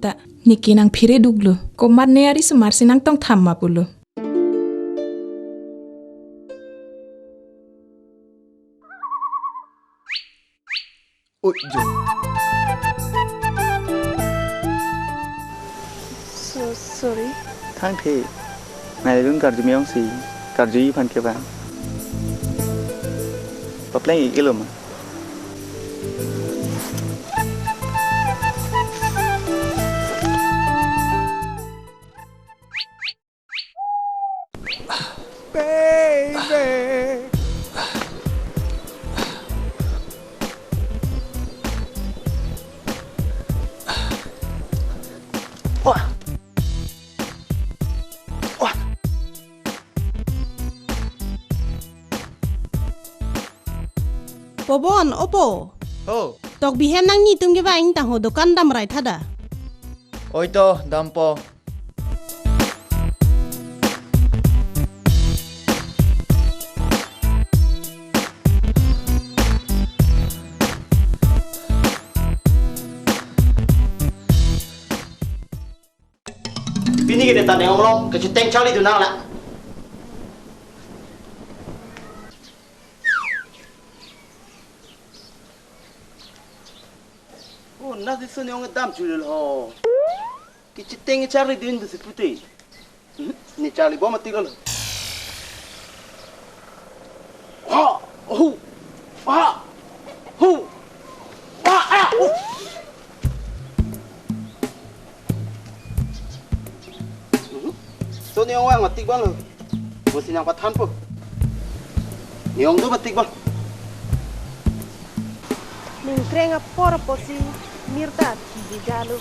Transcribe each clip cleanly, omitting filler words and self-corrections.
ta niki nang phire duglo komar ne ari semar sinang tong thamma pulo ôi dồi Sorry. thang thế này luôn card mi ông si card gì phan kia bạn bắp lên cái lùm baby Pobon, opo. oh Tok bihem nang ni tum giba ing tang ho dokan dam rai thada. ôi to dampo Bini kita tak tengok long, kecuteng cali tu nak lah. Oh, nasi seni orang dam curi lah. Kecuteng cari dia tu seperti. Ni cali bawa mati kalau. Wah, wah, wah, So ni orang mati bang lo. Mesti yang patan po. Ni orang tu mati bang. Ning krenga por posi mirta di jalu.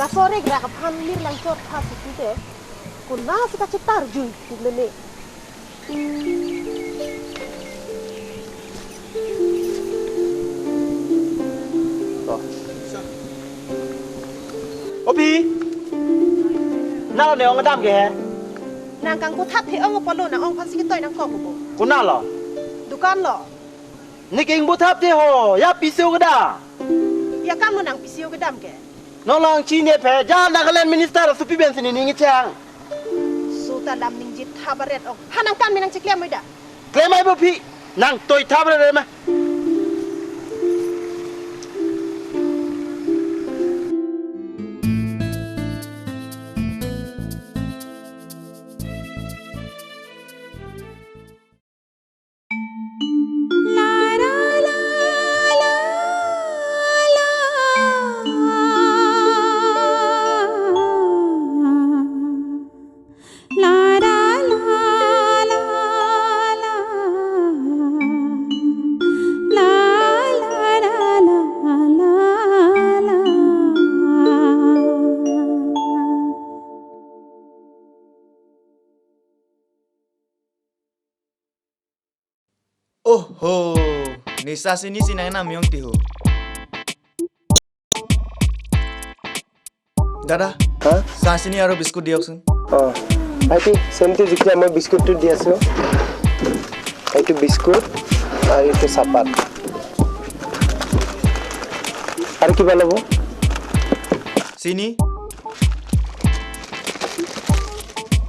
La sore gra ka phan mir lang chot tha su te. Kun na sa ka chitar ju tu ne. Opi. Nak ni orang dam ke? Nang kang ku that the ong polo na ong phan si toy nang ko ko. Kuna lo. Dukan lo. Ni king buat apa ho? Ya pisau ke dah? Ya kam lo nang pisio ke dam ke. Nolong Cina pe, jangan nak kalian minister supi bensin ini ngecang. Suta lam ning jit habaret ong. Hanang kan minang ciklem moida. Klaim apa pi? Nang toy tabrak ada mah. oh Nisa sini sinang na miong tiho Dada Hah? sa sini aro biskut dioksun Oh, aiti semti jikla moi biskut tu diasno. Itu biskut, R itu sapat. আর কি বানাবো? sini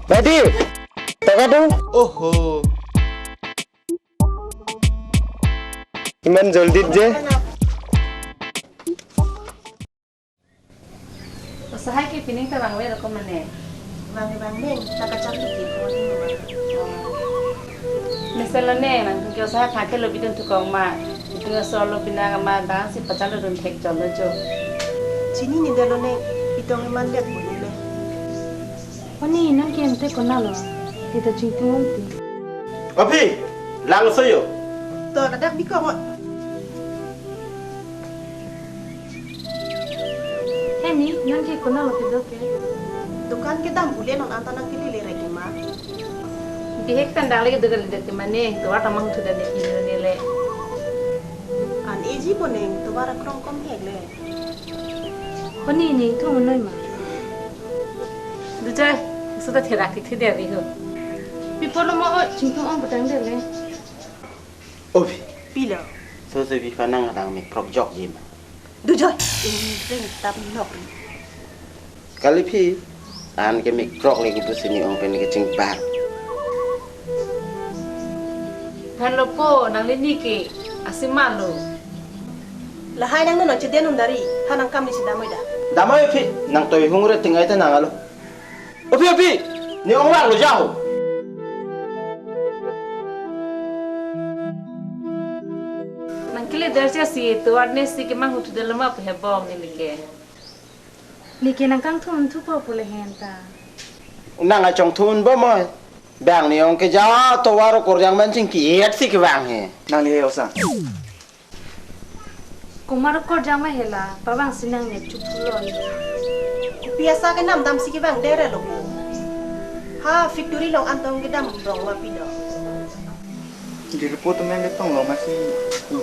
বেটি, টাকা দাও। oh ইমান জলদি যে Usaha ki pining ta bang we ko mane. Bang ning ta ka cham ki ko ni ma. Misalnya nang ki usaha kha ke lo bidun tu ko ma. Itu solo binang ma da si pachalo dun thek chol jo. Chini ni dalo ne itong man lek mo ni le. Pani nang ki ente ko na lo. Kita cintu ti. Opi, lang soyo. To na dak biko mo. Hemi nang ki ko na lo ti do ke. Dukan ke dam ule non anta nang kili le reki ma. Dihek tan dali ke dugal de mane to ata mang tu da ne ki ne le. An eji poneng to bara krong kom hek le. Pani ni tu mo noi ma. Du jai sudah thera ki thi de ri ho. Pi polo mo cintu ong patang de le. Opi, Pila. so se vi fanang adang mi prok jok jim. Du joy. Ing ring tap nok. kali pi an ke mikrok lagi pusini ong pen ke cing bar kan lopo nang lini ke asimalo La hai nang no chede nun dari hanang kam ni sidamoi da. damai pi nang toy hungre tingai ta nang alo opi ni ong wang lo jauh nang kile darja si to arne si ke mang hutu dalam apa hebong ni ke like nang kang thun thu po pole henta nang a chong thun ba moi bang ni ong ke ja to waro kor jang man ching ki et si ke wang he nang li heo sa kumar kor jama hela pabang sinang ne chupulon Biasa ke nam dam siki bang dere lo. Ha victory long antong ke dam dong ma pino. di report men ke tong lo masih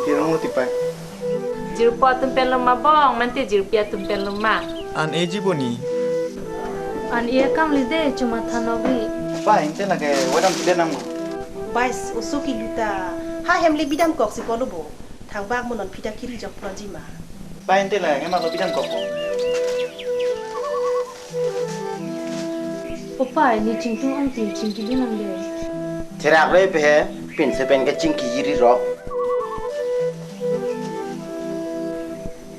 kira mo tipai jirupo tempen loma bong mante jirupia tempen loma an eji boni an ia kam lide cuma thanobi pa inte na ke wadam tidak nang Bais usuki luta. Ha hemli bidam kok si polubo. Thang bak monon pita kiri jok proji ma. pa inte la ngai ma lo bidang kok opa ni chingtung ang ti chingki binang de terak re pe pin se pen ke ching ki yiri ro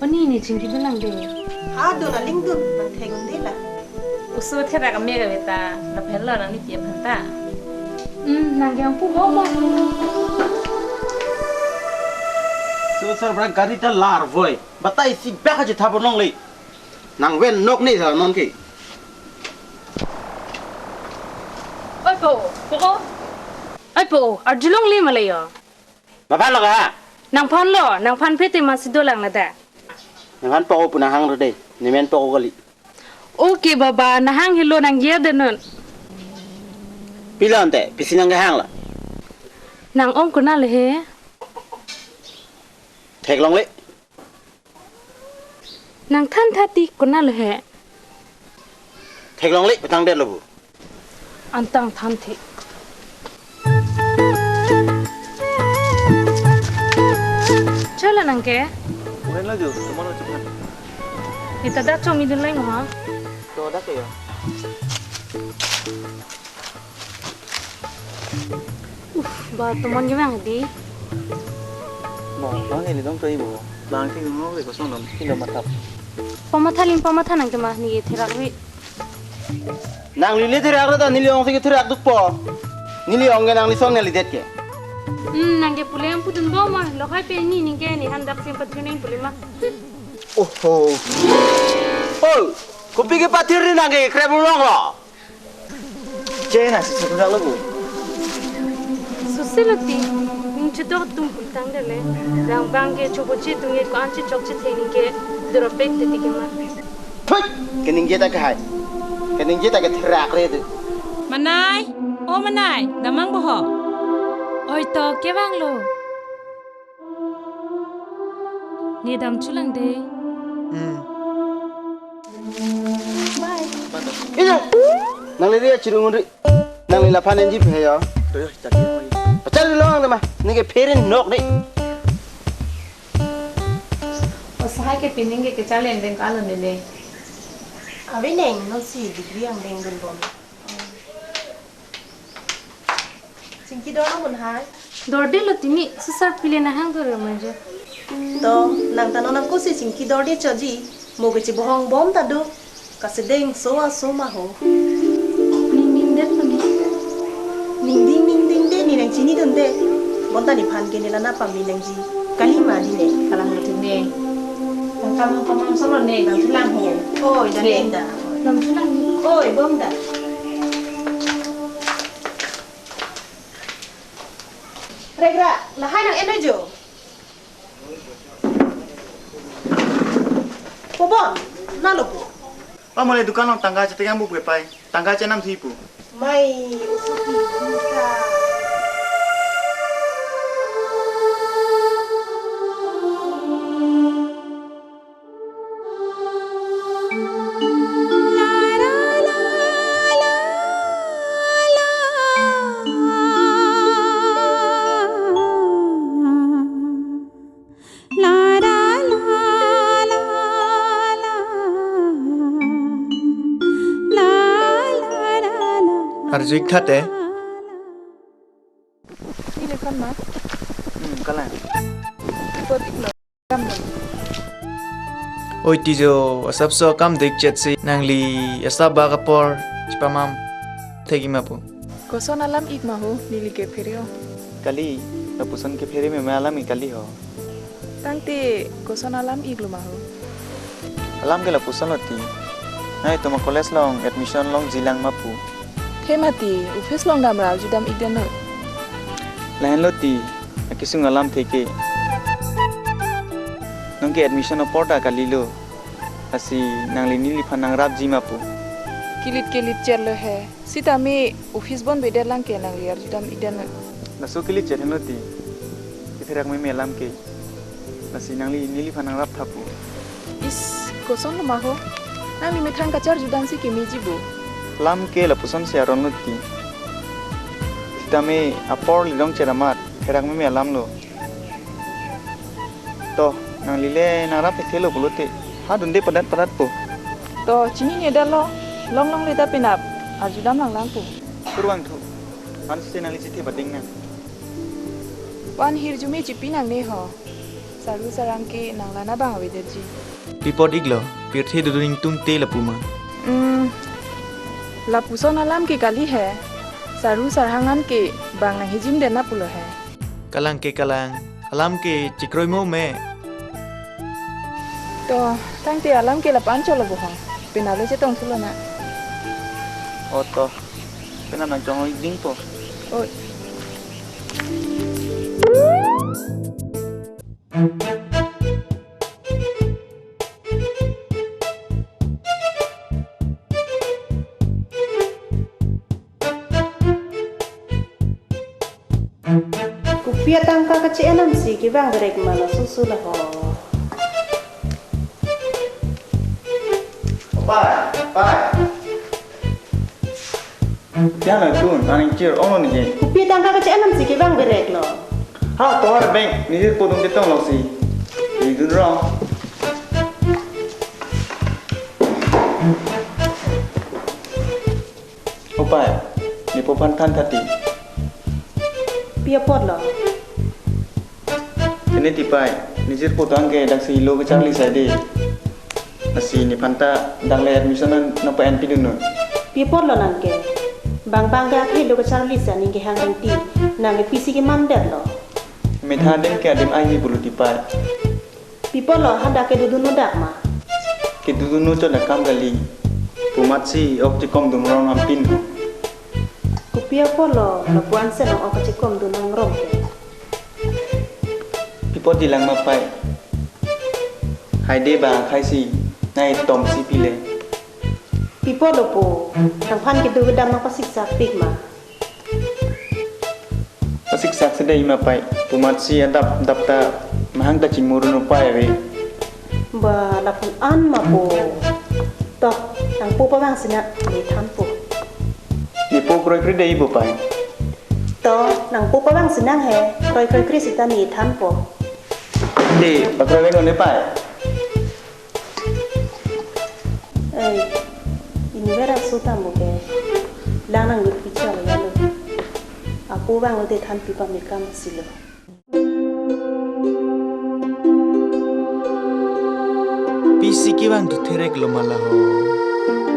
oni ni chingki binang de Ha do na ling dun nang theng de la. usu thera ka mega beta la phela nang ni pia phanta nang yang pu mo mo so sar bra gari ta lar voi batai si ba ka ji thabo nong le nang wen nok ni sa non ki oi po arjulong li malayo ma ba la ga nang phan phete ma sidolang na da nang han pa ko puna hang ro de ni men pa ko gali okay baba nahang hilo nang ye de non pilan te pisinang ga hang la nang om ko na le he thek long le nang than thati ko na le he thek long le patang de lo bu antang than thi chala nang ke wen la jo tomono chupan ita da chomi dun lai ha to da ke yo ba tomon gi mang di mo ba ngai ni dong toi bo bang thi ngo le ko son dom thi dom matap pamatha nang ke ma ni thirak wi nang li le therak ra da ni li ong se ke therak duk po ni li ong ga nang li song ne li det ke nang ke pulem putun bo ma lo khai pe ni ning ke ni handak sim pathuning pulima oho oh kopi ke patir ni nang ke krep long lo che na si su da lo bu susilati ning chito tum pultang de le rang bang ke chobo chi tung ye ko an chi chok chi theni ke dro pek te ti ke ma thôi cái ninh ta cái hai cái ninh ta cái thirak re tu Manay, oh manay, damang boho. Oi to ke bang lo. Ni dam chulang de. ini nang le dia chirung ri nang le la panen ji phe yo to yo chak ni moi pachal lo nang ma ni ke pherin nok ni osai ke pining ke chalen den ka lo ne le Awe neng no si degree ang deng dun bom. Singki do na mun hai. dorde lo tini susar pile na hang do re manje To nang tanonang ko si singki do de choji. Mo ke chi bohong bom ta do. Kasi deng so ma ho. ning ning det lo ni Ning ding de ni nang chini dun de. Bonta ni phan ke ni la na pam ni nang ji. Kali ma di ne. kalang lo tini kam solo ne dang chulang ho Oi da ne da. dam chulang ni Oi bom da. Regra, la hai nang eno jo. Pobon, na lo po. pa mo le dukan long tangga che yang bu pe pai tangga che nam thi pu Mai usuki kita. Arjui khat Ini kan mah. Kalang. Pot iklo. Kam. Oi tijo asap so kam dik chet si nangli asap ba kapor chipamam thegi mapu Koson alam ik mahu nili ke ferio. Kali lapusan ke fere me alam kali ho. Tangte koson alam ik lo mahu. Alam ke lapusan loti. Hai toma college long admission long jilang mapu. Hemati ufes long damra judam ik den. Lain loti kisung alam theke. Nongke admission porta kalilo asi nangli nili phanang rap jimapu Kilit cherlo hai sita me office bon beder lang ke nang liar judam idan naso kili chethenoti kitherak me melam ke asi nangli nili phanang rap thapu is koson lo maho nang me thang kachar judam si kimi jibo lam ke lapusan se aronoti sitame apor lidong cheramat therak me melam lo to nang lile nang rap thelo bulote ha dunde padat po to chini ne dalo long le da pinap ajudam lang pu kurwang thu an se nang li chithe bading na wan hir jumi chipi nang ne ho saru sarang ke nang lana ba hawe derji pipot iglo pirthe duduning tung te lapuma la puson alam ke kali hai saru sarhangan ke bang na hijim dena pulo hai kalang alam ke chikroi mo me to tangte alam ke lapan cholo bo hong pinalo che tong thulo na oto pena nang chong ding po oi Kupia tangka kecil enam sih kibang berek mana susu lah ho. Bye. Jangan tuh, aning cer ono nih. Kupia tangka kecil enam sih kibang berek lo. Ha, toh ada bank, ni dia potong kita lo sih. Itu dong. Opai, ni popan tan tadi. Pia pot lo. Ini tipai, ni cer potong ke dak si lo ke Charlie side. Nasi ni panta dang le admission na pa NP dun. Pia pot lo nang ke. Bang dak he lo ke Charlie sa ni ke hang ti. Nang ke PC ke mam det lo. Metha dem ke adem ai ni bulu tipai. Pia pot lo handa ke dudu no dak ma. Ke dudu no to na kam gali. Pumat si optikom dum rong ampin. Kupia pot lo puan se no ok cikom du nang rom ke. Pipot dilang mapai. Hai de ba khai si. Nai tom si pile. Pia lo po. Nang pan ke du gedam ma pasik sak pik ma. Pasik sak sedai mapai. Pumat si adap ta mahang ta cimuru no pai we. Ba la pun an ma po. Toh nang po pa bang sina ni tham po. Ni po kroi kri dei bo pai. Toh nang po pa bang sinang he. Kroi krisita ni tham po. De ba kroi we no ne pai. Ini vera suta muke. Lanang lut pichal ya lo. Aku bang lo de than pipa mekam silo. PC ki bang tu therek lo mala ho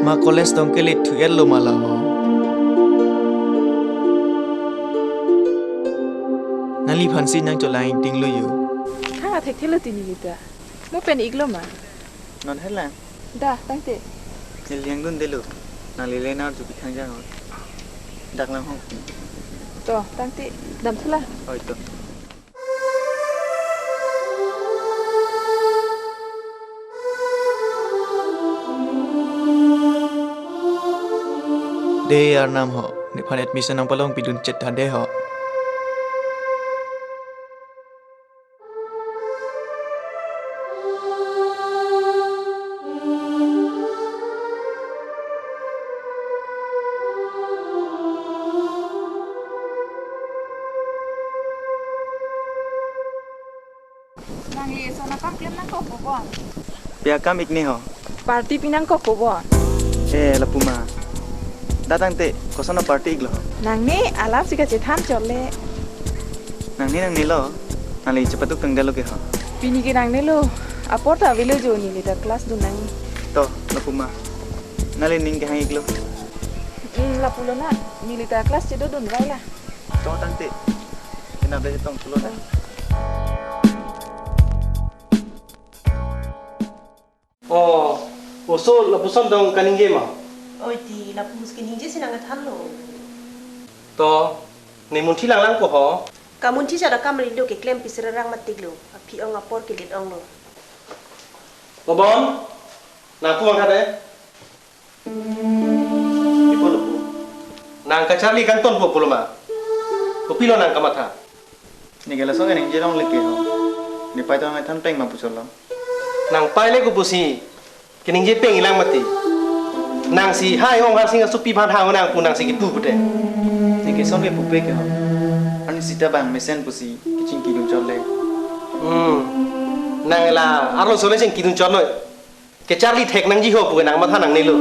ma college tong ke le thu el lo mala ho nali phansi nang cholai ting lo yu ha thek thelo tini gita mo pen iglo ma Non hela. da tangte Ni liang dun de lo. Na le le na ju bi khang jang. Dak lang hong. to tangte dam thula Oi to. de ar nam ho ni phan admission nang palong pidun chet ha de ho nang ye so na kam pian nang ko bo Pia kam ik ni ho. party pinang ko bo La puma. datang te kosana party iglo. Nang ni alap sih kecil than colle. Nang ni lo, nali cepat tuh tenggal lo ke ha. Pini ke nang ni lo, apa tak bila jo ni liter kelas tu nang. To, lo puma. Nali ning ke hang iglo. Lah pulo na, ni liter kelas cedo dun rai lah. To tante. Kena belajar tong pulo dah. Oh, so la pusan dong kaning game ah. Oi ti la pus ke ninje sinang than lo. To, ni mun thi lang ko ho. Kamun ti cara kamri do ke klem pisir rang matik lo. Api ong apor ke lit ong lo. Bobon, na pu ang kade. Ipo lo pu. Nang ka Charlie kan ton po pulo ma. Ko pilo nang kamatha. Ni gala so ning jerong leke ha. Ni pai to ngai than peng ma pusol lo. Nang pai le ko pusi. Kining je peng ilang mati. Nang si hai ong har singa supi ban ha nang pu nang si ki pu pute. Ni ke son ke pupe ke ha. Ani sita bang mesen pusi kicing kidung cholle. Nang la arlo sole ching kidung chon noi. Ke Charlie thek nang ji ho pu nang ma tha nang ne lo.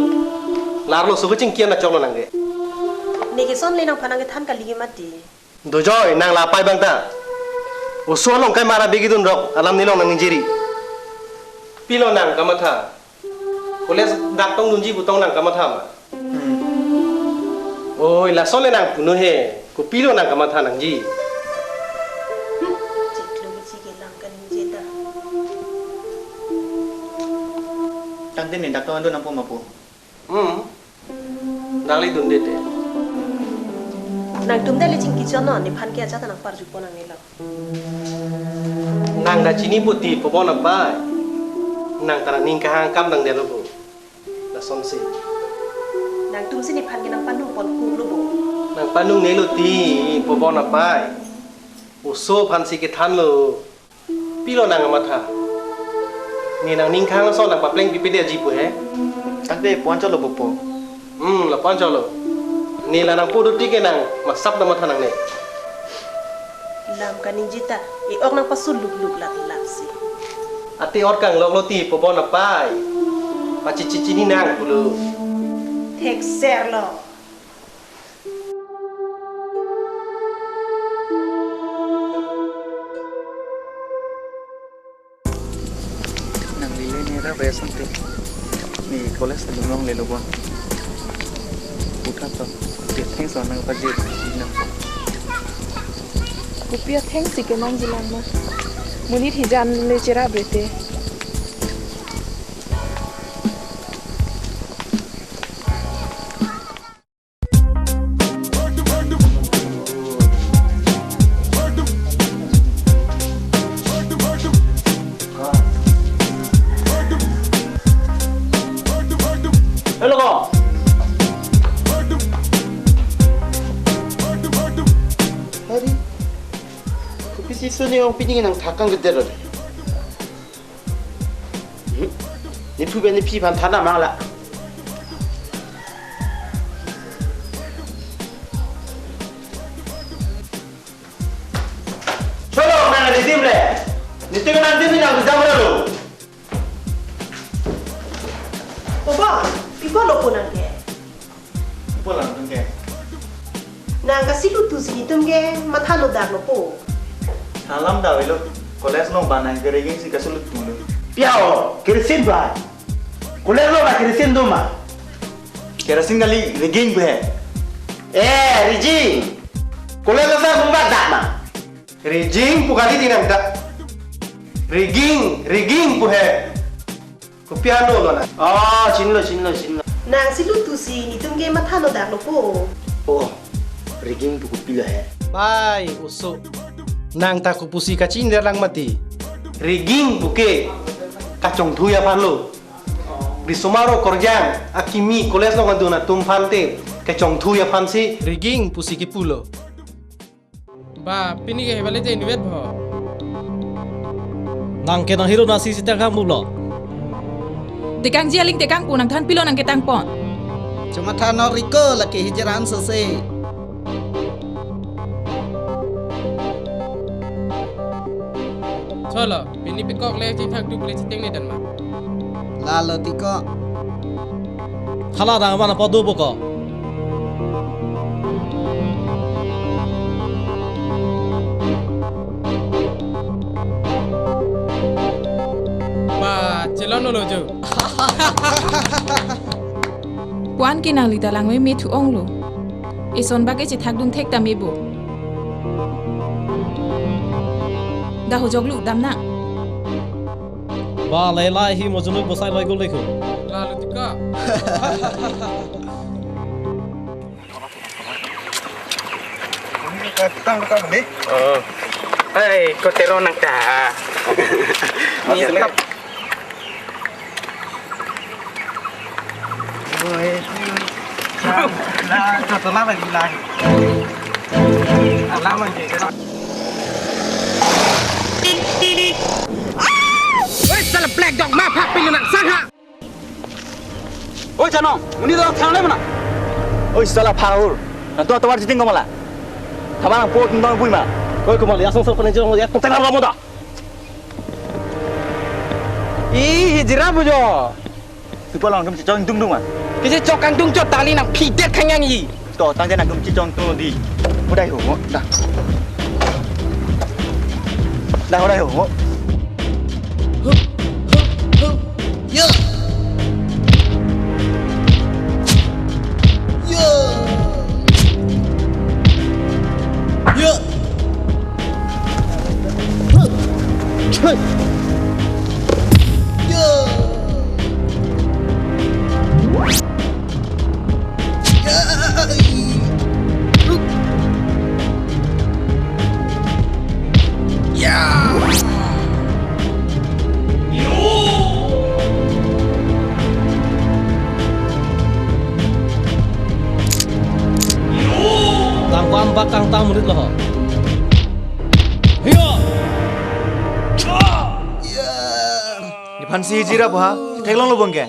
La arlo so ching kian na chon nang ge. Ne ke son le nang phanang ke than ka ligi mati. Do joy nang la pai bang ta. O so long kai mara begi dun rok alam ni long nang jiri. Pilo nang kamatha. Koles dak tong dunji butong nang kamatha ma. Oi la sole nang puno he. Ko pilo nang kamatha nang ji. Cik lo ci ke lang ka ninje da. Tante ni dak to ando nampu mapu. Nang li dun dete. Nang tum da le cing ki chono ni phan ke acha ta nang par ju ko nang ni lo. Nang da chini puti pobon apa. Nang tara ning ka hang kam dang de lo bu. La som si. Nang tum sini phan ke nang panu pon ku lo bo. Nang panung ne lo ti pobon apa. O so phan si ke than lo. Pilo nang kamatha. Ni nang ning khang so nang pa pleng pi pe de ji pu he. Tante puan cholo popo. La pan cholo. Ni la nang podo ti ke nang masap na matha nang ne. Lam ka ninje ta e ok nang pasul luk luk lak lak si. Ati or kang lok lo ti pobon apa. Ma ci ci ni nang pulu. Tek ser lo. Nang lile ni ra bayar sante. Ni koles telung le lo bon. Putra to. Dia teng so nang pajit nang. Kupia theng sih ke nang jilang ma. Muni hijan le cera brete. Hello ko. Hari. Kupisi suni ong pining nang takang keder어. Ni 푸베 ni 피반 타나 망라. Cholo nang redim le. Ni tengah nang redim nang zamra lo. Oba, pipo lo po nang ke. Pulang tengke. Nang ka silu tu sini tum ke matha lo dar lo po. Alam dah welo. Koles long banang geregi si kasulut tulu. Piao, kirisin ba? Kuler lo ba kirisin duma? Kerasin kali reging be. Rijing. Kuler lo sa bumba dak ma. Rijing pukali tinang ta. Riging pu he. Ko piano lo na. Oh, sinlo. Nang silu tu sini tum ke matha lo dar lo po. Oh, Rijing buku pila he. Pai uso. Nang ta ko pusi ka chin lang mati. Riging buke. Kacong thuya pan lo. Bisumaro korjang akimi koles lo nganduna tumphante kacong thuya pan si riging pusi ki pulo. Ba pini ke hebale te invet bho. Nang ke nang hero nasi sita kang bulo. Dekang jialing dekang punang than pilo nang ketang pon. Cuma thano riko la ke hijaran sese. Cholo pini pikok le chi thak du ple chi teng ne dan ma. La lo tiko. Thala dang mana podu boko. lo jo. Wan ki nang li da lang me thu ong lo. Ison ba ke chi thak dung thek ta me bo. Da ho jog lu dam na. Ba lai lai hi mo junu bosai lai gol lekho. Lalu tika. Tang dekat ni. Kau teror nak dah. Ni sekap. Lah, kau lama lagi lah. Lama je. Oi, salah black dog ma pak pilih nak sangha. Oi, Chanong, ini dah sang mana? Oi, salah power. Nanti tu awak jiting kau malah. Kamu pot nang bui mah. Koi ko mal ya song pen jong ya tong la mo da. Ih, hijrah bujo. Tu pulang kamu cakap dung dung mah. Kisi cokang dung cok tali nak pidet kanyang i. Kau tang jangan kamu cakap tu di. Udah ho, dah. Dah udah ho. Yo. Yo. Yo. Yo. Tang kwam bakang tang murid lo. Hiyo. Ni phan si jira bha theklong lo bangke.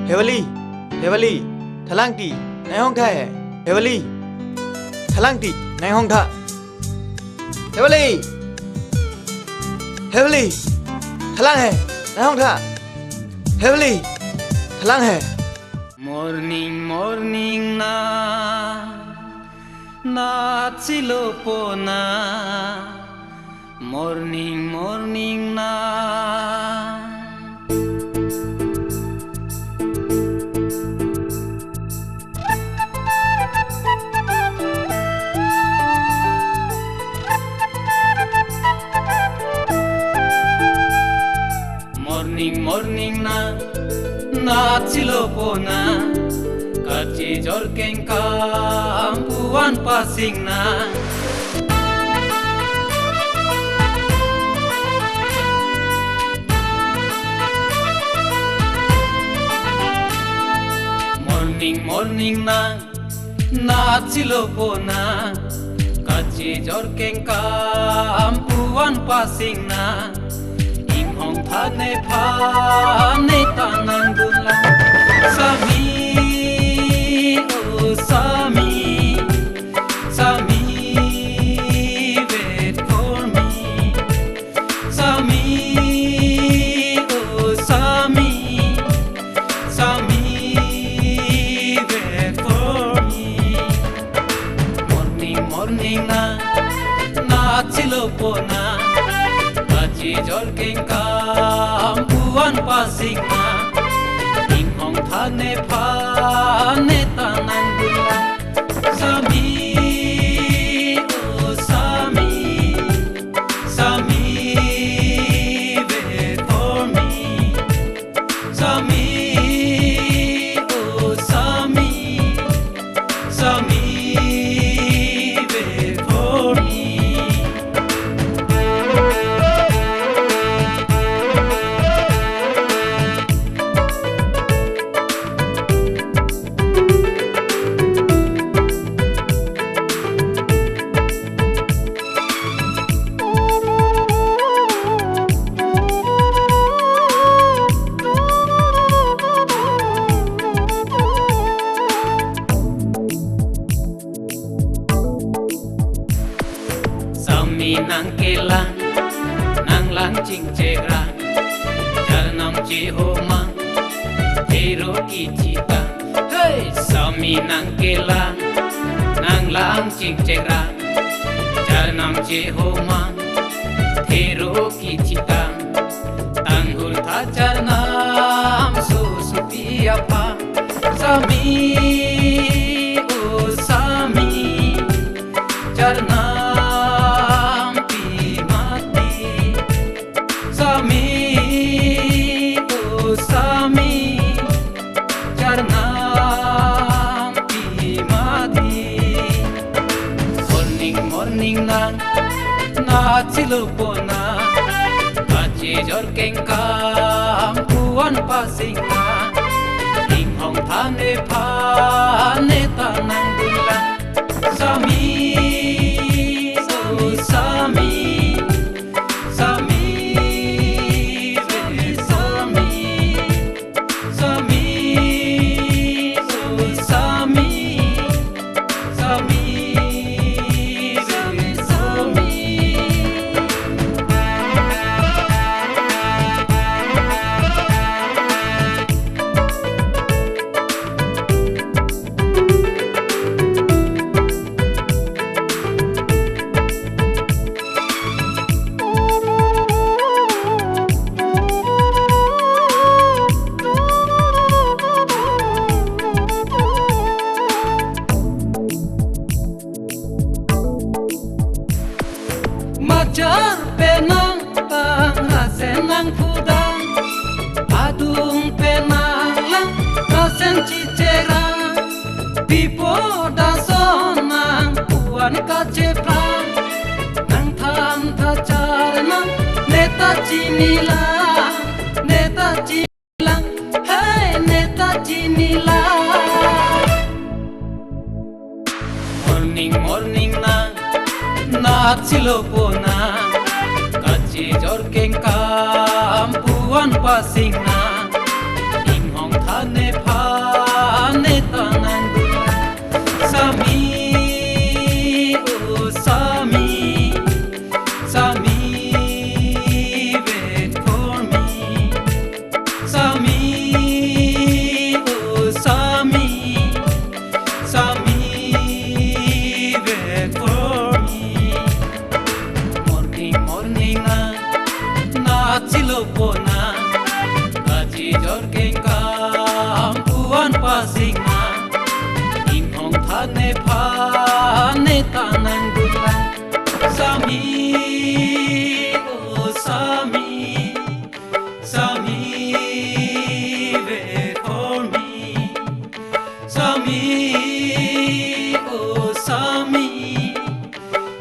Hevali, Hevali, thalang ti, nai hong tha hai. Hevali, thalang ti, nai hong tha. Hevali, Hevali, thalang hai, nai hong tha. Hevali, thalang hai. Morning, morning na, na chilo pona. Morning, morning na. Morning, morning na, na chilo pona. Kachi jorkeng kampuan pasing na. Morning, morning na, na chilo pona. Kachi jorkeng kampuan pasing na. Hong thane phane tanang dula sami oh sami sami wait for me sami oh sami sami wait for me morning morning na chilo pona jorking kampuan pasing na inhong thane phane tanang dula sami oh sami sami wait for me sami oh sami sami wait for me. Nang kelang nang lang ching chegra janam chi homa hero ki chita hey sami nang kelang nang lang ching chegra Jarnam Jehoma Thero ki chitang Tanghul tha jarnam Susupi apa Sami O Sami Jarnam pi mati Sami O Sami Jarnam pi mati Morning na chilupona Kachi jor kengkam puan pasingna Ning hong thane phane tanang dulang Sami so Sami Sami ve Sami Sami so Sami Sami Majar penang tang senang pudang Adung penang lang kasen cicerang Pipo dasonang puan kaceprang Nang tham thacarnang neta cinilang Neta cinilang Hey neta cinilang Morning na chilopona Kachi jor kengkam puan pasingna Ing hong thane phane tanang dulang Sami O Sami Sami wait for me Sami O Sami Sami wait for me Morning na chilopona Kachi jor kengkam puan pasingna Ing hong thane phane tanang dulang Sami O Sami Sami wait for me Sami O Sami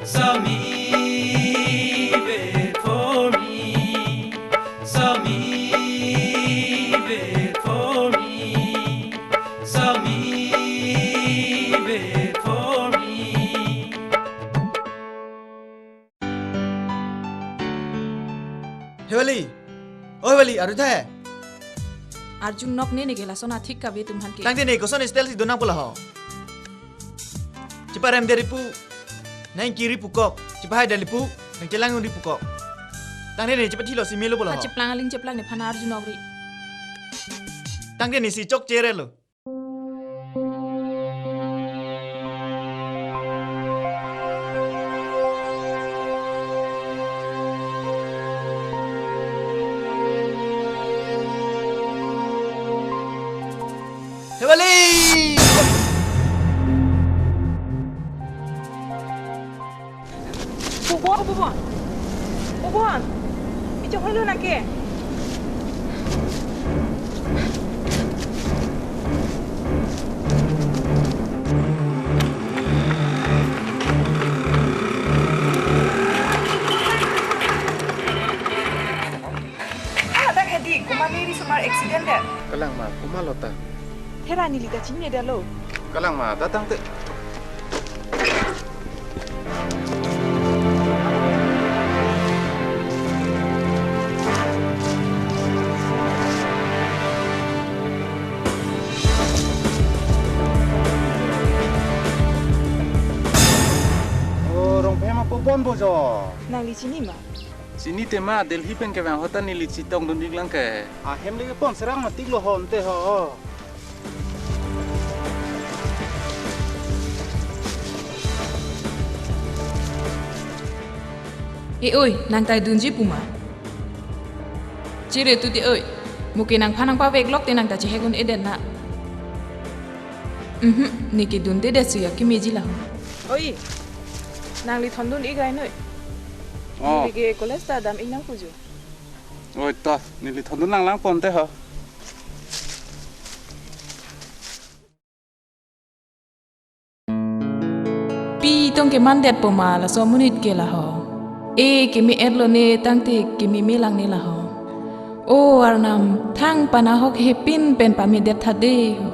Sami wait for me Sami wait for me Sami wait for me Hewali Oh Hewali aru tha Arjun nok ne gela sona thik ka be tumhan ke Tang de ne ko son stel si donang pula ho Ciparem dari pu Nang kiri pukok Cipahai dari pu Nang celang di pukok Tang de ne cepat hilo si melo pula ho cheplang aling cheplang ne phana Arjun nok ri Tang de ne si chok cere lo Hewali Bubuan Bicho halo na ke Ada hedi kumani ri sumar accident de Kalang ma kumalota Hera ni lita chinne de lo Kalang ma datang te Pon bojo. Nang li sini ma. Sini tema Delhi pen ke bang hotan ni li citong dun ding lang ke. Ah hem le pon serang mati lo hon te ho. oi, nang tai dunji puma. Cire tu ti oi. Mungkin nang panang pa weglok te nang ta chehegun eden na. Niki dun te desu ya ki meji la. Oi. Nang li thondun igai noi. Nili college ta dam inang puju. Oi to, nili thondun lang pon te ho. Pi tong ke mandet poma la so munit ke la ho. Ke mi erlo ne tang te ke mi melang ne la ho. O arnam thang panahok hepin pen pamidet thade ho.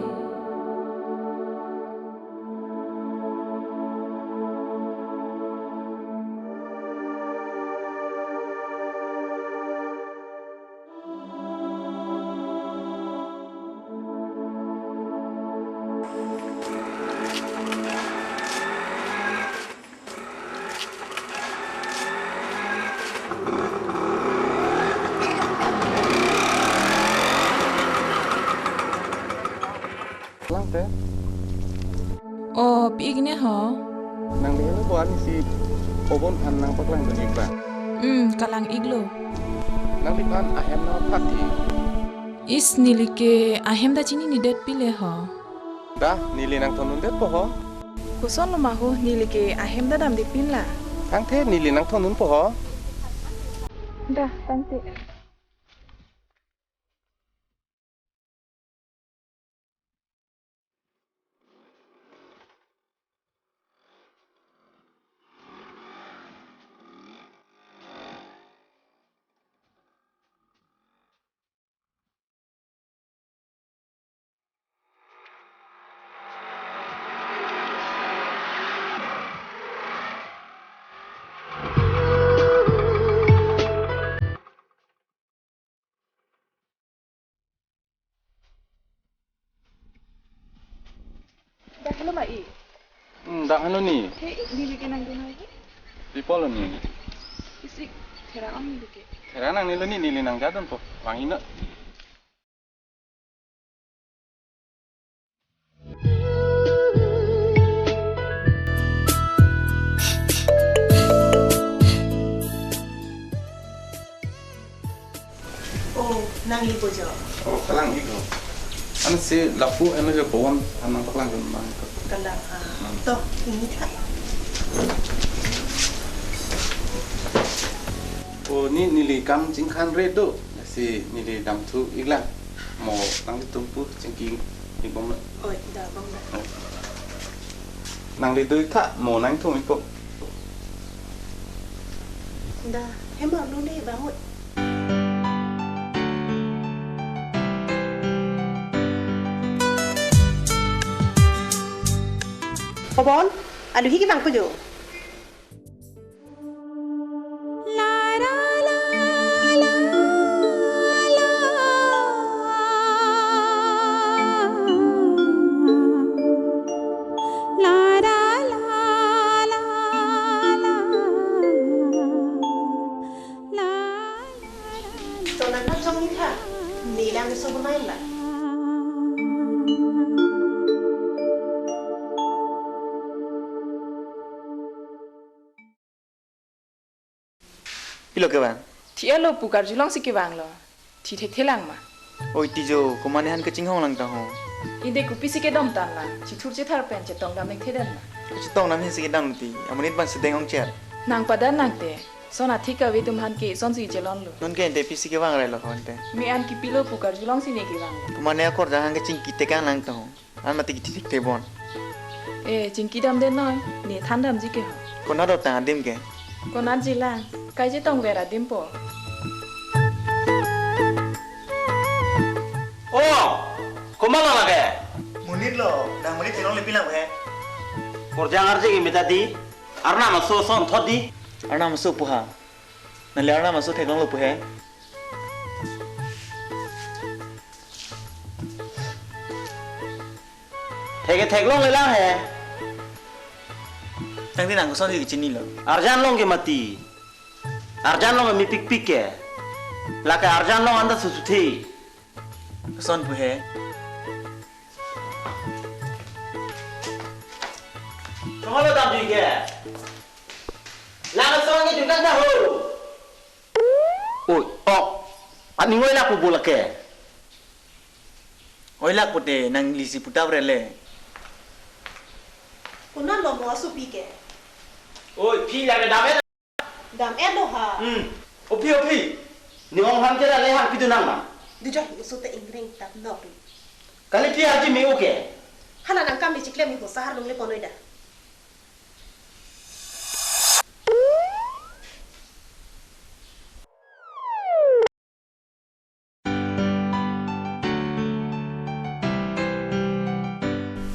Lang te. Oh, pi igne ho. Nang ni lu buan si obon an nang paklang tu ik ba. Kalang iglo. Nang di pan ahem na phati. Is nilike ahem da chini ni det pile ho. Da nili nang thonun det po ho. Kuson lo mahu nili ke ahem da dam dik pin la. Tang the nili nang thonun po ho. Da, tante. Dah hello mai. Dah halo ni. He nili ke nang dunai. People ni. Isik thera am nili ke. Thera nang nili nili nang jadon po. Wangin na. Oh, nang lipo jo. Oh, kalang iko. Ano si lapu ano jo bawon anang paklang kan mang. Kalang to ini tak. Oh ni nili kam jingkhan red do. Si nili dam tu ikla. Mo nang tumpu jingking ibom. Oh, dah bang dah. Nang li dui tha mo nang thung ipo. Dah, hemat lu ni bangun. Obon, alu hiki bang pujo. Soalnya kan sama ni kan, ni lang semua main lah. Pilo ke bang? Ti elo pukar julong si ke bang lo. Ti the thelang ma. Oi tijo, kumane han ke cinghong lang ta ho. Inde ku pisi ke dom tan la. Ci thur ci thar pen ce tong dam nek thedan ma. Citong nam hin sikit dang ti. Amunit ban sedeng ong chat. Nang padan nang te. Sona thika we tum han ke son si jelon lo. Non ke ente pisi ke bang rai lo honte. Mi an ki pilo pukar julong si ne ke bang. Kumane akor jangan ke cing kite kan lang ta ho. An mati ki tik te bon. Cingki dam den noi. Ni than dam ji ke ho. Kona do ta dim ke. Konan jilang. Kai je tong vera dimpo. Oh, kumala lage. Munit lo, dah munit tolong lebih lang he. Korjang arje ki mitadi. Arna maso son thodi. Arna masuk puha. Nali arna masuk tolong lu puhe. Thege theglong le lang he. Tang din ang son di chini lo. Arjan long ke mati. Arjan long mi pik pik ke. Laka arjan long anda susuthi. Son puhe. Kamalo dam ji ke. Laka son ngi juga dah ho. Oi, oh. Ani ngoi la ku bola ke. Oi la pote nang lisi puta brele. Kunan lo mo asu pi ke. Oi, pi la dam et. Dam edo ha. Opi. Ni ong ham jera le ham pitu nang ma. Di jah isu te ingring tap no. Kali pi haji me oke. Hana nang kami cikle mi ho sahar nung le kono ida.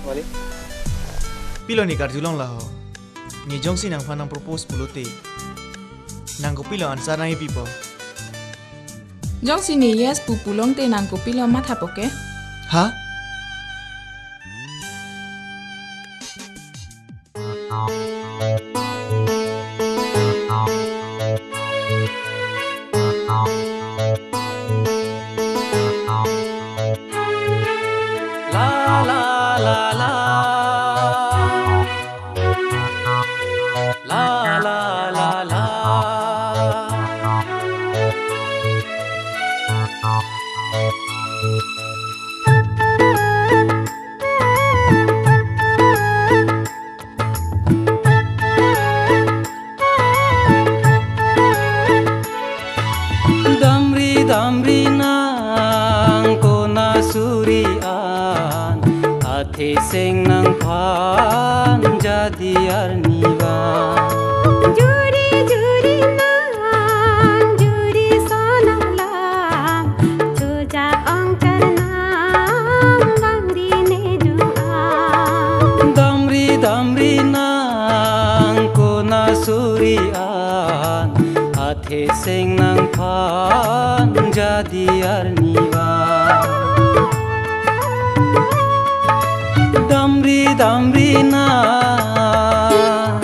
Wali. Pilo ni karjulong lah ho. Ni jong si nang fanang propose pulote. Nang ko pilo ansar nang pipo. Jong sini yes pupulong te nang ko pilo matha poke. Ha? La la la la. La la la la. Damri damri nang ko na surian ate sing nang pan jadi arniwan. Juri juri nang juri sonalam tuja angkarnam bangri ne duan. Damri damri nang ko na surian ate sing nang pan jadi arniwan. Damri damri nang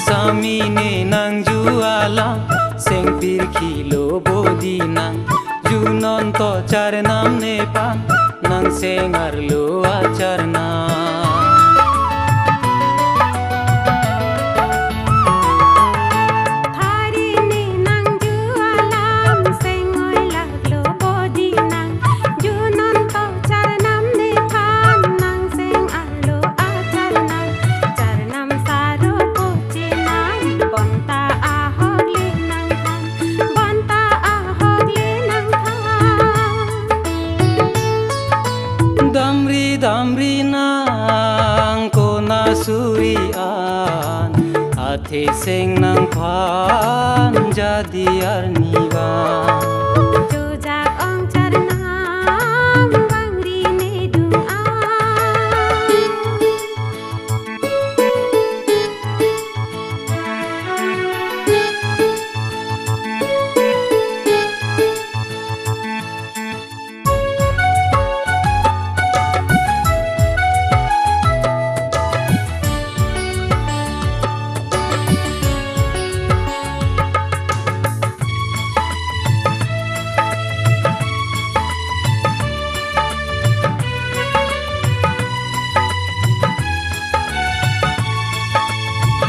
samine nang jualang seng pir kilo bodi nang junon to char nam ne pan nang seng arlo acar nang. Hari ne nang jualam sengoy laglo bodi nang junon to charnam ne pan nang seng arlo charnam saro poche nang bonta ahog le nang Damri damri nang ko na surian ate seng nang pan jadi arniwan. Jojak ong charnam bangri ne duan.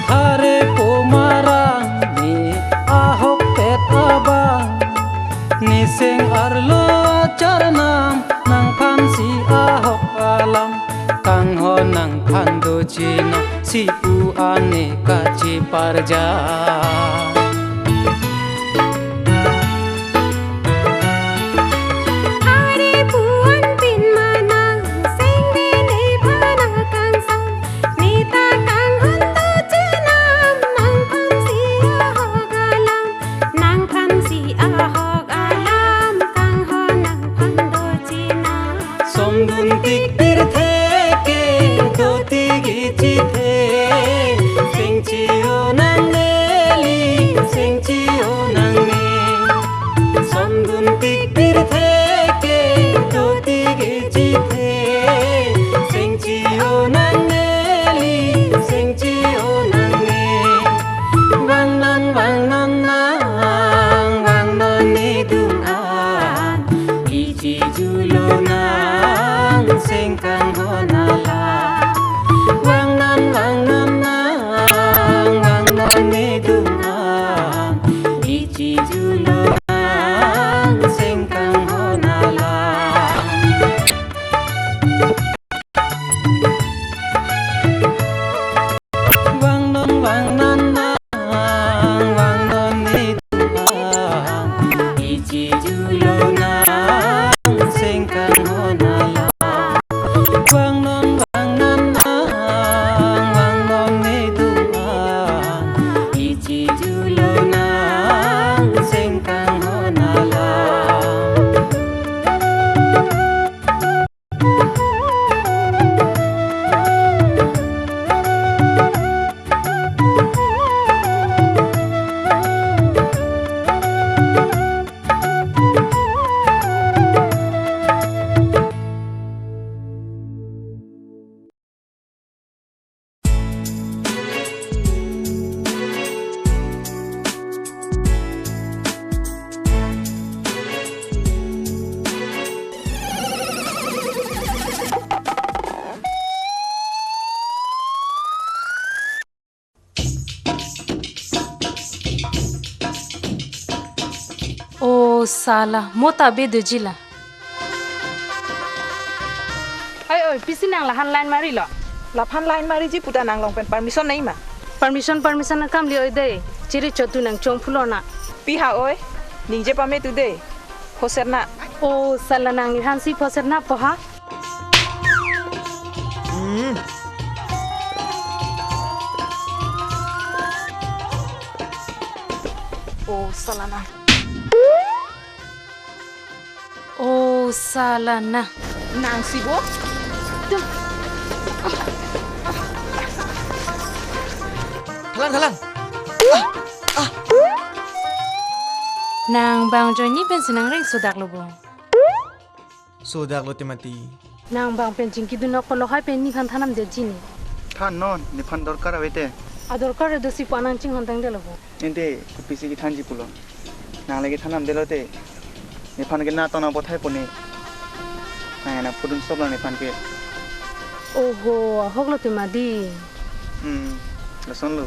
Hare pomarang ni ahok pet abang ni seng arlo charnam nang pansi ahok alam kang ho nang pando china sipu ane kaci parja. Hari puan pin manang seng bene pana kang sang nita kang hunto cenam nang pansi ahog alam kang ho nang pando cina. Somdun tik tir theke doti gichi the sing chi sengkang honala wang non ne dungang ichi julonang sengkang honala wang non ne dungang ichi julonang sengkang honala wang non ne dungang ichi julonang sengkang honala Oh salah, mota bedo jila. Oi, pisi nang lahan line mari lo. Lapan line mari ji puta nang long pen permission nahi ma. Permission na kam li oi dei. Ciri chotu nang chong fulona. Piha oi, ningje pame tu de. Hoserna. Oh salah nang hansi poserna poha. Oh salah nang. Oh salah na. Nang sibo. Halang. Nang bang joy ni pen senang reng sudak lo bong. Sudak lo timati. Nang bang pen jingki du nok lo hai pen ni khan thanam de jini. Than non ni phan dorkar awete. Ador kare dosi panang ching hon tang de lo bong. Ente pisi ki thanji pulo. Nang lagi thanam delote. Ni phan ke na tona bothai pone. Na pudun soblang ni phan ke. Oho, hoglo te madi. Lason lu.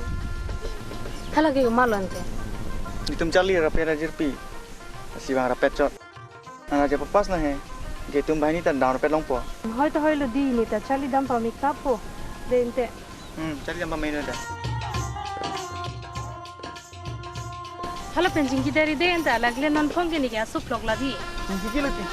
Thala ke malante. Nitum chali rapera jirpi. Siwang rapet chot. Ana je papas na hai. Ge tum bhai ni tan daun rapet long po. Hoi to hoi lo di ni ta chali dam pa mi kapo. Dente. Chali dam pa mai no da. Hala penjing ki dari de enta lagle non phong ke ni ka sup lok la di. Jiki lati.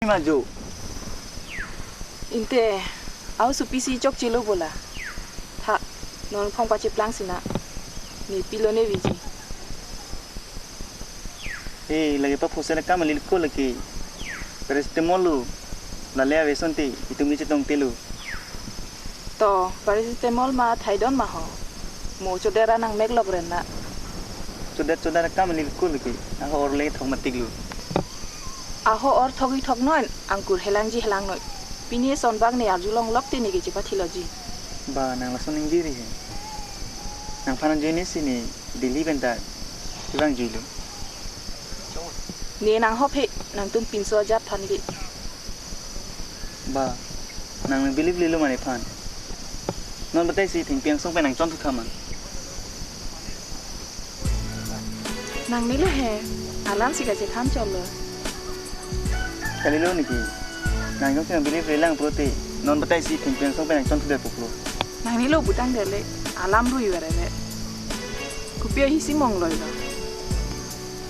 Maju. Inte, au su pisi chok chilo bola. Tha, non phong pa chiplang sina. Ni pilone viji. Lagi pa pusana kam lilko lagi. Paracetamol lu. Lalea vesonti itu ngi chitong telu. To, paracetamol ma thaidon ma ho. Mo chodera nang meglok renna. Chodera kam lilko lagi. Aku orle thogmatik lu. Aho or thogi thog noin angkur helang noi. Pini sonbag ne arjulong lok tini ge jipa thiloji. Ba nang lason ning diri he. Nang panan jeni sini dili benta. Ibang jilu. Ne nang hop he nang tum pinso jat than ge. Ba nang believe lilu mane pan. Non batai si thing piang song pe nang chon thu thaman. Nang ni lu he, alam sih kaje tham chol lo. Kali lo niki, nang kau sih beli freelang prote, non betai si pingping sok benang contoh dari pukul. Nang ni lo butang dele, alam ru yu rere. Kupia hisi mong lo ilo.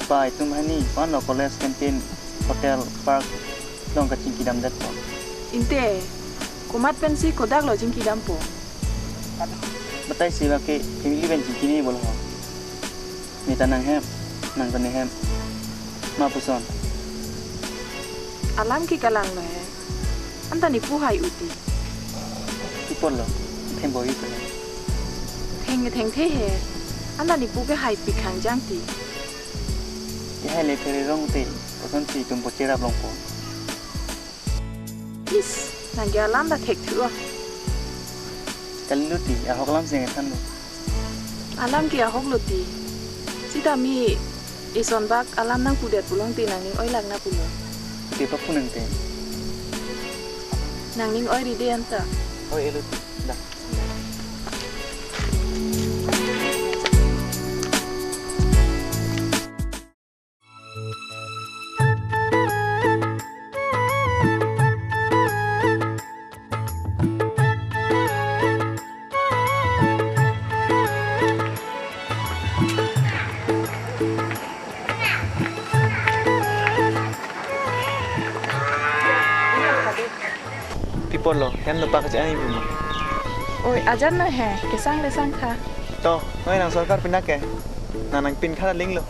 Pa itu mahani, pan lo college kantin, hotel, park, long kacing kidam dat po. Inte, kumat pensi kodak lo jing kidam po. Betai si laki, family benci kini boleh ho. Ni tanang hem, nang tanah hem, ma puson. Alam ki kalang lo he, anta ni puhai uti. Tipol lo, tembo itu. Heng the he, anta ni pu ke hai pi khang jang ti. Ya hai le kere rong te, puson si tumpo cerap longpo. Is, nang ya alam da thek thua. Kali lu ti, ahok lam sih ngetan lo. Alam ki ahok lo ti. Sita mi ison bak alam nang pudet pulang ti nang ning oi lag na pulo. Ti pa punang te. Nang ning oi ri de anta. Oi elu ti, dah. People lo, hem lo pak aja ni bima. Oi ajar na he, kesang le sang kha. To, noi nang sarkar pindah ke, nang pin khara ling lo.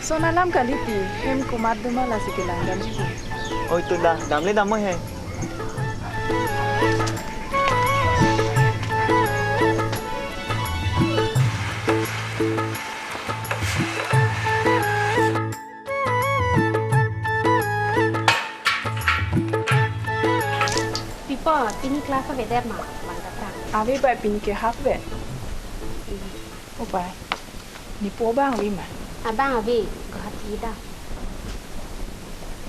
So na lam kali ti, hem kumat duma la sikilang dan jibu. Oi tu dah, dam le dam moi hai. Pini kelas apa beda mah, mantap kan? Awi bai pin ke hak be. Opai. Ni po bang wi ma. Abang awi, kau hati dah.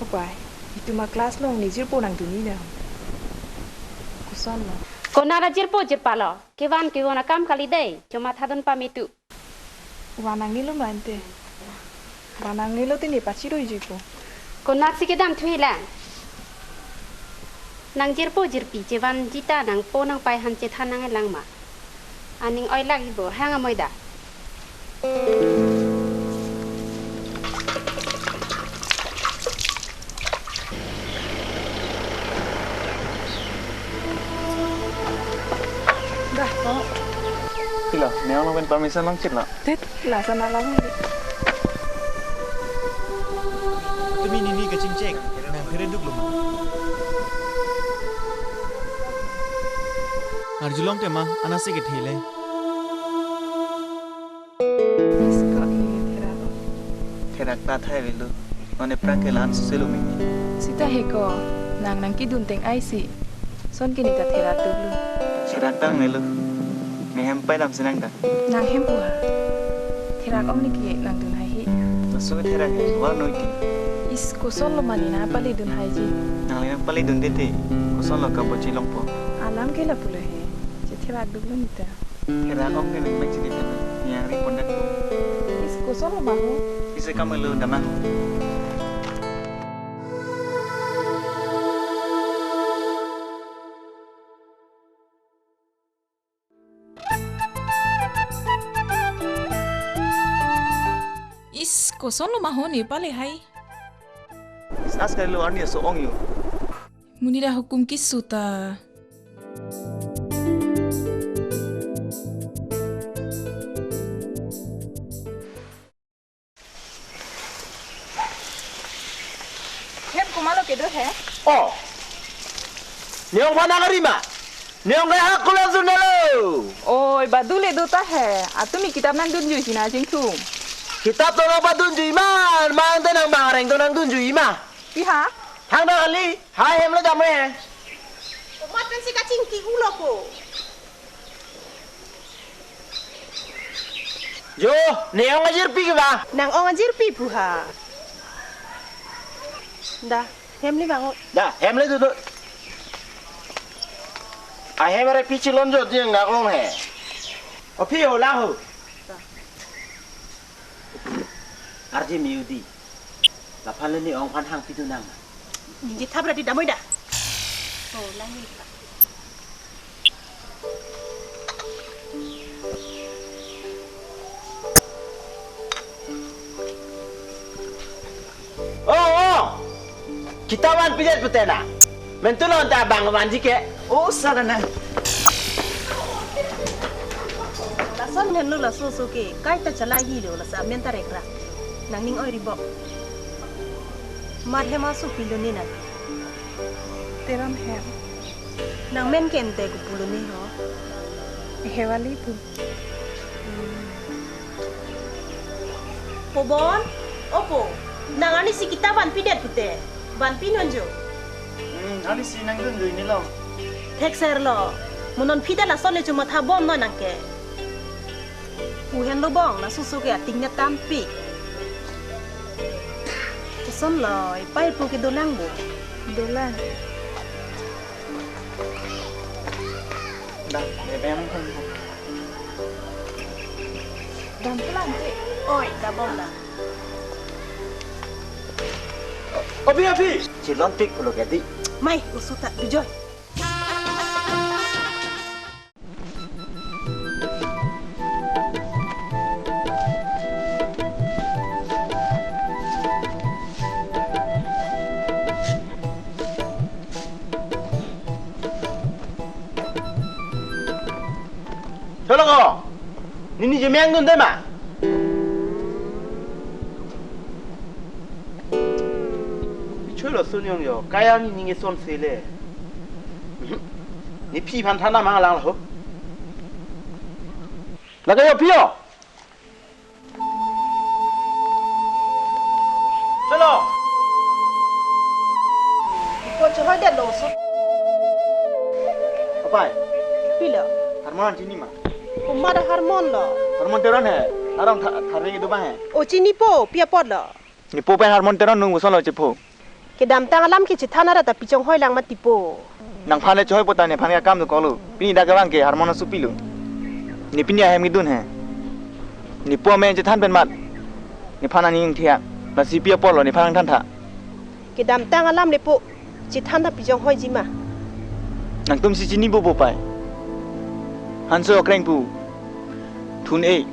Opai. Itu ma kelas long ni jir po nang duni dah. Kuson lo. Kau nara jir po jir palo. Kewan kam kali deh. Cuma thadun pamitu. Wanang ni lo mante. Wanang ni lo tini paciro jipo. Kau nak si kedam thui lah. Nang jir po jir pi jewan jita nang po nang pai han cethan nang elang ma. Aning oi lagi bo hang amoy da. Dah, oh. Kila, ni orang main permission lang cit lah. Tet, lah sana lang ni. Tumi nini ke cincek, nang kere duk luma. Arjulong te ma, anase ke thele. Isko ini terado. Terak tak thay vilu, none prangkelan selu mini. Sita heko, nang kidun teng IC. Son kini ta terak dulu. Terak tang nelu, ni hem pai dam senang dah. Nang hem buah. Terak om niki nang dun hai hi. Masuk terak he, war noiti. Isko son lo mani na pali dun hai ji. Nang lena pali dun dete, kuson lo kapo cilong po. Alam ke la pula he. Terak dulu nita. Terak om ke memang ciri tenu, yang ripondak po. Isko son lo mahu. Bisa kamu lu damang. Is koson lo mahoni pale hai. As kali lu arni so ong yu. Munira hukum kisuta. Hem kumalo kedo he? Oh. Niong mana karima? Niong kaya aku langsung dulu. Oi, badule do ta he. Atumi kitab nang dun ju hina jingku. Kitab tu apa tunjuk iman, mang tu nang bareng tu nang tunjuk iman. Iha? Hang dah kali, hai hem lo jamai. Umat kan si kacing ki ulo ko. Jo, niong ngajir pi ke ba? Nang ong ajir pi buha. Dah, hem li bangun. Dah, hem le tu tu. Ai hem re pi cilon jo tu yang nak long he. O pi ho lah ho. Arji miudi. Lapan ni orang pan hang pitu nang. Ninji tabra di damai dah. Oh, langi. Oh. Kita wan pijet putena. Mentulon ta bang manji ke. Oh, sarana. Lasan henno la so ke kai ta chala gi lo la sa menta rekra. Nang ning oi ribo. Mar he masuk pilo ni na. Teram hem. Nang men kente ku pulo ni ho. Hewali pu. Pobon, opo. Nang ani si kita ban pidet pute. Ban pinonjo. Ani si nang dun ni lo. Tek ser lo. Munon pida la son le cuma thabon no nang ke. Uhen lo bong la susu ke atingnya tampi. Son lo, pai pu ke dolang bo. Dolang. Dah, bebem kan. Dan pelan ke. Oi, dah bong dah. Abi. Cilon pik pulo kati. Mai, usuta bijoy. Tolong kau. Nini jemiang dun deh mah. Bicara sunyong yo, kaya ni ninge son sele. Ni pi pan thana mang lang lah. Lagay yo pio. Tolong. Ko choy de lo so. Apa? Pila. Harmon sini mah. Umar harmon lo. Harmon teron hai. Arang tharing itu mah hai. O chini po, pia pot lo. Ni po pen harmon teron nung uson lo cepo. Ke dam tang alam ke cithana ra ta pichong hoi lang mati po. Nang phane choy pota ne phane kam tu kolu. Pini dah kawang ke harmon su pilu. Ni pini ahem gidun hai. Ni po men cithan pen mat. Ni phana ni ing thia. La si pia pot lo ni phang than tha. Ke dam tang alam le po cithana pichong hoi ji ma. Nang tum si chini bo pai. Hanso kreng pu. Thun e.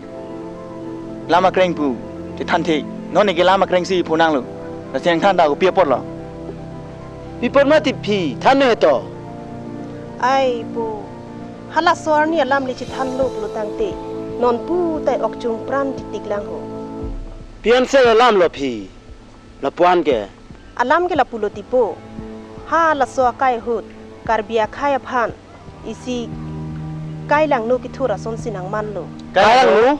Lama kreng pu. Te than the. Non ne ke lama kreng si phonang lo. La seng than da ko pia pot lo. Pipon mati pi, thane to. Ai po. Hala sor ni alam le cithan lo lo tang te. Non pu tai ok chung pran titik lang ho. Pian se lam lo pi. La puan ke. Alam ke la pulo tipo. Ha la so kai hut. Karbia khai phan. Isi kai lang no ki thura son sinang man lo. Kai lang no?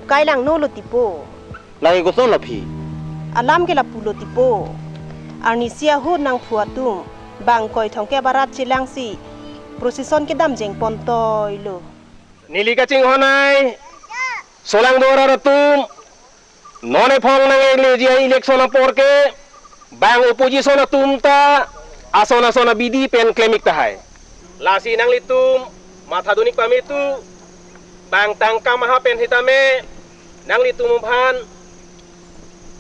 Kai lang no lo tipo. Lagi ko son lo pi. Alam ke la pulo tipo. Arnisia hut nang fuatum. Bang koi thong ke barat chilang si. Prosesyon ke dam jeng pontoy lo. Nili kacing honai. Solang dora ratum. None phong nang eleji election apor ke. Bang opposition atum ta. Asona bidi pen klemik tahai. Lasi nang litum. Matha dunik pamitu. Bang tangka maha pen hitame. Nang litum umpan.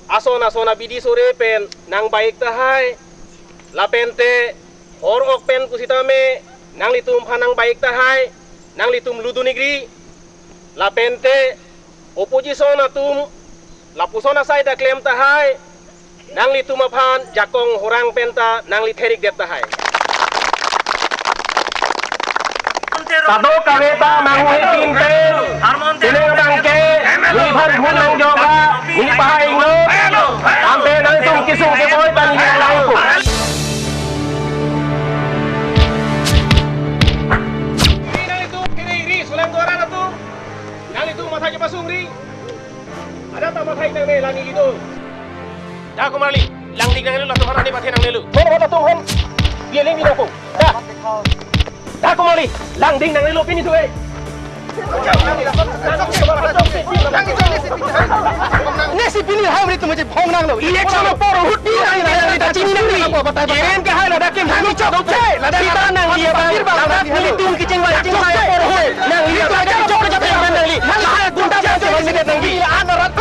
Asona bidi sore pen nang baik tahai. La pente hor ok pen kusitame nang litum hanang baik tahai nang litum ludu negeri. La pente opposition atum la pusona sai da klem tahai nang litum aphan jakong horang penta nang litherik det tahai. Tado kaweta manguhi pinte tineng bangke ni bhan gunang joga ni pahaing lo ampe nang tum kisung ke boy bang yang lain pun. Kiri sulam dua orang tu nang itu matanya pasung ri ada tak matai nang ne lani itu dah kembali lang dik nang lu la tumhara ni pathe nang lu thor hota tum hon dia ling ni ko dah kembali lang ding nang lu pini tu Nasi pilih ham itu macam hong nang lo. Election por hut ni nang nang dah cini nang ni. Keren ke hai ada kem kami cok cok. Kita nang dia bang. Nang itu kicing wai por hut. Nang itu ada cok cok yang nang ni. Nang hai gunda cok nang ni. Ada rat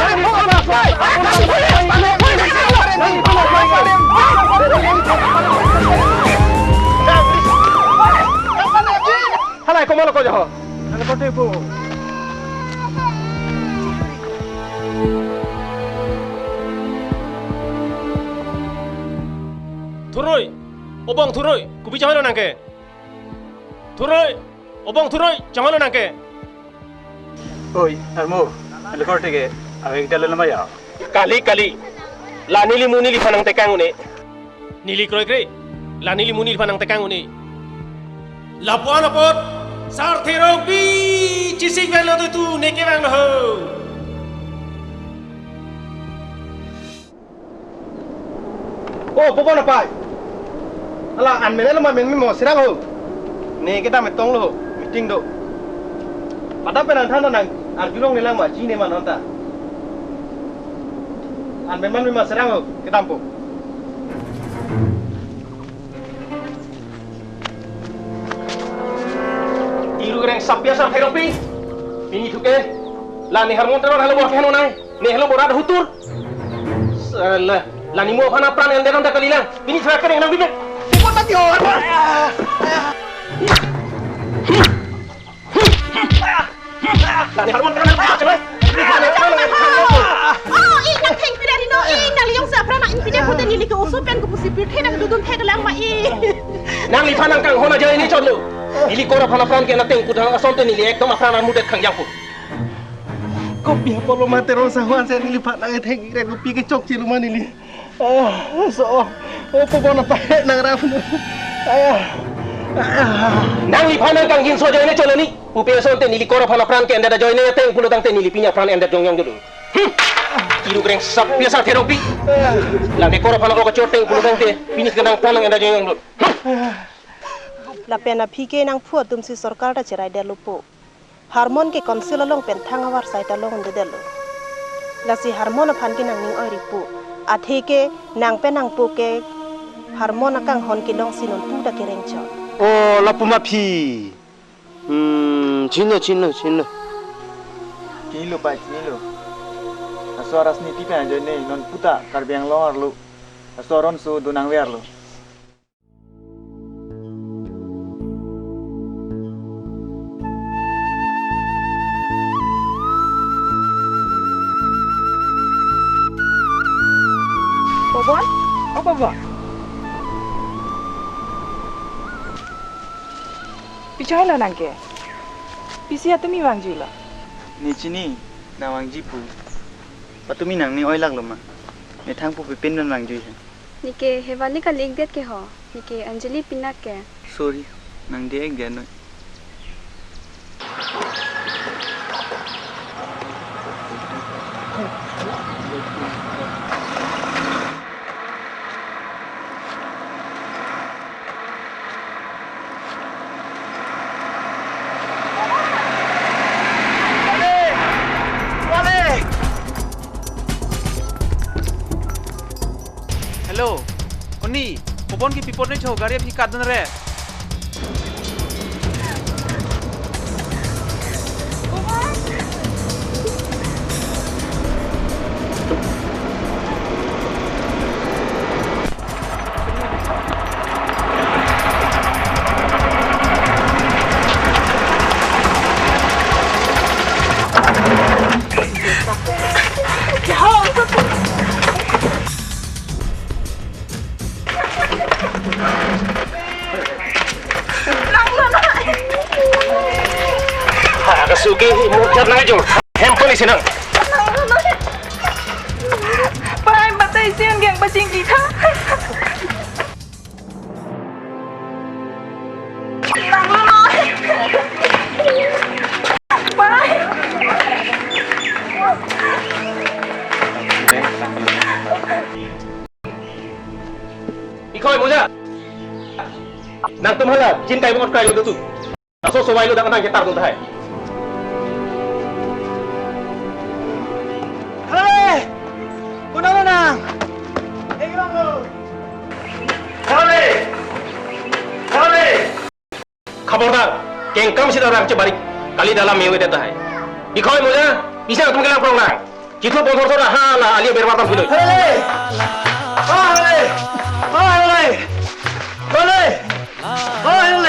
kote po. Turoi, obong turoi, kubi jangan lo nangke. Turoi, obong turoi, jangan lo nangke. Oi, Armo, lekor tege, awek dalam nama ya. Kali, la nili munili panang tekang une. Nili kroi, la nili munili panang tekang une. Lapuan apot, sar terong bi, cisik velo tu neke bang lo. Oh, popon apa? Alah, an mana lama mau serang ho. Nih kita metong lo, meeting do. Pada penang thana nang, an julong nilang ma jine ma nonta. An memang serang ho, kita ampu. Iru gereng sapia sar terong bi. Ini tuke, la ni harmon teror halo buah kehano nai, ni halo borad hutur. Salah. Lani mo hana pran yang dekan tak kalilang. Ini saya kering nang bibir. Buat tadi orang. Lani harmon pran yang cepat. Oh, nang theng pira dino nang liong sa prana impide pute nili ke usu pen ke pusi pir nang dudun the dalang ma Nang li phanang kang hona jai ni chodlo. Nili kora phana pran ke na teng putang asonte nili ekdom afran mudet khang yang pu. Kau biar polo matero sahuan saya nilipat nang theng ire kopi ke cok ci rumah nili. So, popon apa nang rafu. Nang li phanang kang hin so jai ni cholo ni. Upe asonte nili kora phana pran ke anda da jai ni teng pulo tang te nili pinya pran anda jong yang jolo. Iru gereng sap biasa terapi. La ne kora phana ko choteng pulo tang te pinis kadang pran anda jong yang jolo. La pena phike nang phuat tum si sarkar ta cherai de lupo. Harmon ke konsil long pen thang awar sai ta long de delo. La si harmon phan ke nang ning oi ripu. Athe ke nang pe nang pu ke harmon akang hon ke long sinon pu da kereng cho. Oh, lapu mapi. Cino. Kilo pa kilo. Asuaras ni tipe aja nih non puta karbiang loar lu. Asuaron su dunang wer lu. Bobon? Apa ba? Pichai la nangke. Pisia tumi wangju la. Ni chini na wang jipu. Patumi nang ni oilak lo ma. Ni thang pu pin nan wang ju. Nike hewani ka leg det ke ho. Nike Anjali pinak ke. Sorry, nang dia ek dia no. Hello, Oni, popon ki pipot ne chho gari aphi kadun re. Sugi murjat na jor. Hempel ni sinang. Pai batai siang geng bacing kita. Pai. Ikoi moja. Nang tumhala cintai bangot kai lu tu. Aso sobai lu dak nang ketar tu thai. खबरदार केंकम से दरang cebarik kali dalam mewe deta hai dikoi moja bisa tum kelang prong kita bonsor sora hala alia berwartam filoi Hale